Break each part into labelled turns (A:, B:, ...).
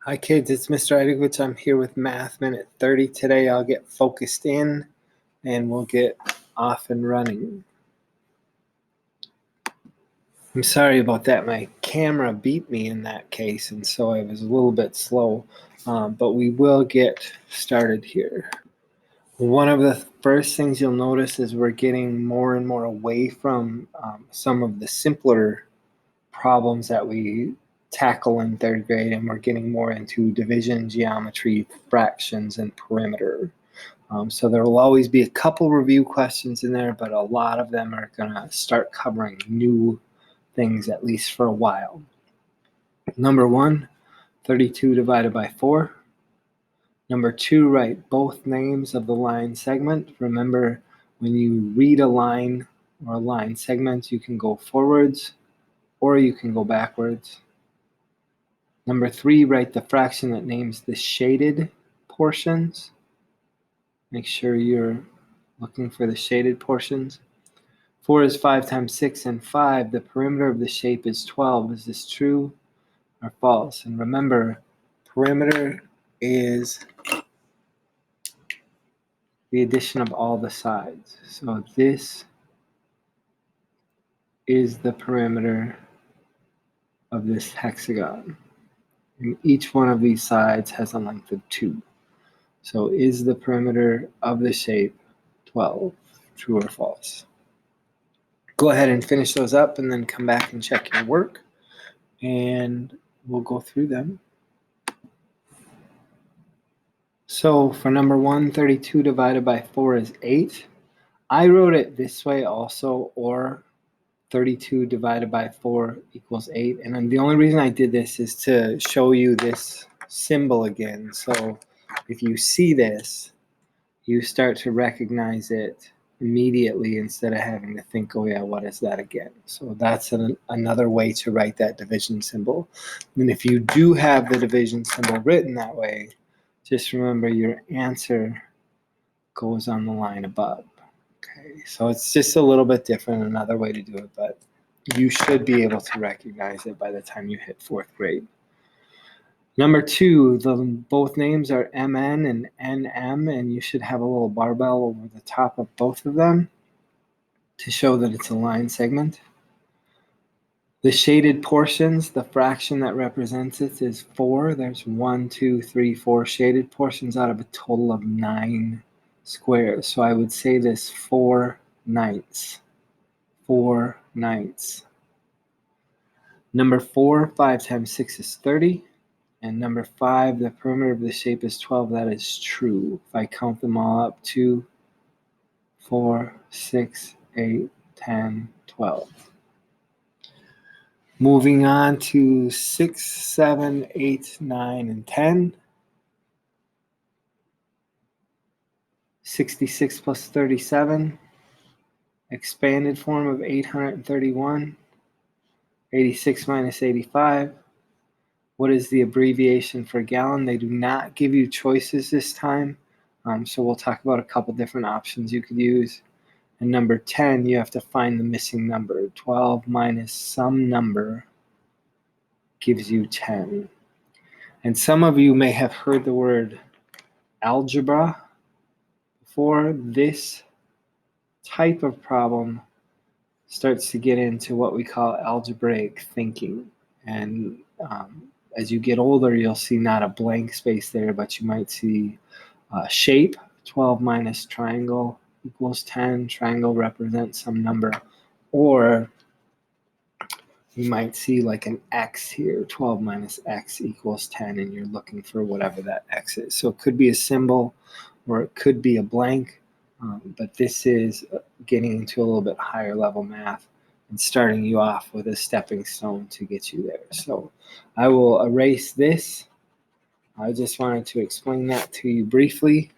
A: Hi kids, it's Mr. Idegwitz. I'm here with Math Minute 30. Today I'll get focused in and we'll get off and running. I'm sorry about that. My camera beat me in that case, and so I was a little bit slow, but we will get started here. One of the first things you'll notice is we're getting more and more away from some of the simpler problems that we tackle in third grade, and we're getting more into division, geometry, fractions, and perimeter. So there will always be a couple review questions in there, but a lot of them are going to start covering new things, at least for a while. Number 1, 32 divided by 4. Number 2, write both names of the line segment. Remember, when you read a line or a line segment, you can go forwards or you can go backwards. Number 3, write the fraction that names the shaded portions. Make sure you're looking for the shaded portions. 4 is 5 times 6 and 5. The perimeter of the shape is 12. Is this true or false? And remember, perimeter is the addition of all the sides. So this is the perimeter of this hexagon. And each one of these sides has a length of 2. So is the perimeter of the shape 12? True or false? Go ahead and finish those up and then come back and check your work, and we'll go through them. So for number 1, 32 divided by 4 is 8. I wrote it this way also, or 32 divided by 4 equals 8. And then the only reason I did this is to show you this symbol again. So if you see this, you start to recognize it immediately instead of having to think, oh yeah, what is that again? So that's another way to write that division symbol. And if you do have the division symbol written that way, just remember your answer goes on the line above. Okay, so it's just a little bit different, another way to do it, but you should be able to recognize it by the time you hit 4th grade. Number 2, both names are MN and NM, and you should have a little barbell over the top of both of them to show that it's a line segment. The shaded portions, the fraction that represents it is 4. There's 1, 2, 3, 4 shaded portions out of a total of 9 squares. So I would say this 4/9. 4/9. Number 4, 5 times 6 is 30. And number 5, the perimeter of the shape is 12. That is true. If I count them all up, 2, 4, 6, 8, 10, 12. Moving on to 6, 7, 8, 9, and 10. 66 plus 37. Expanded form of 831. 86 minus 85. What is the abbreviation for gallon? They do not give you choices this time. So we'll talk about a couple different options you could use. And number 10, you have to find the missing number. 12 minus some number gives you 10. And some of you may have heard the word algebra before. This type of problem starts to get into what we call algebraic thinking. And as you get older, you'll see not a blank space there, but you might see shape. 12 minus triangle equals 10. Triangle represents some number. Or you might see like an x here. 12 minus x equals 10, and you're looking for whatever that x is. So it could be a symbol or it could be a blank, but this is getting into a little bit higher level math and starting you off with a stepping stone to get you there. So I will erase this. I just wanted to explain that to you briefly.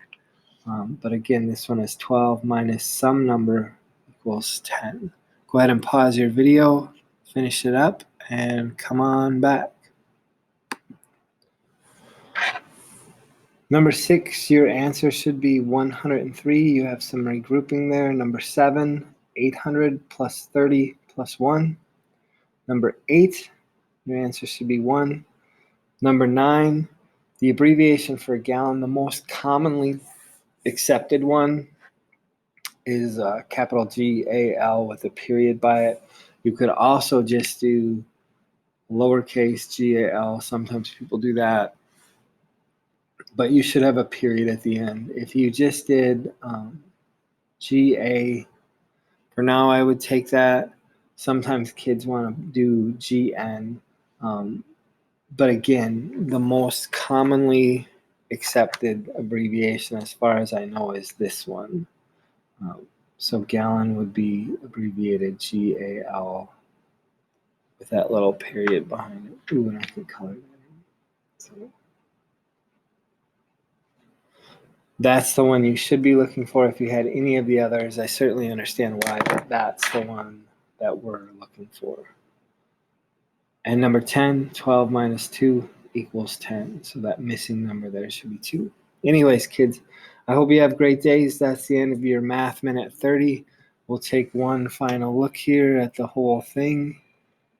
A: But again, this one is 12 minus some number equals 10. Go ahead and pause your video, finish it up, and come on back. Number 6, your answer should be 103. You have some regrouping there. Number 7, 800 plus 30 plus 1. Number 8, your answer should be 1. Number 9, The abbreviation for gallon, the most commonly accepted one is capital GAL with a period by it. You could also just do lowercase GAL. Sometimes people do that, but you should have a period at the end. If you just did GA, for now, I would take that. Sometimes kids want to do GN. But again, the most commonly accepted abbreviation, as far as I know, is this one. So gallon would be abbreviated GAL with that little period behind it. Ooh, and I can color that in. So that's the one you should be looking for. If you had any of the others, I certainly understand why, but that's the one that we're looking for. And number 10, 12 minus 2 equals 10. So that missing number there should be 2. Anyways, kids, I hope you have great days. That's the end of your Math Minute 30. We'll take one final look here at the whole thing,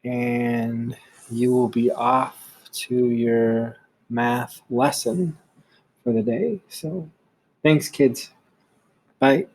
A: and you will be off to your math lesson for the day. So thanks, kids. Bye.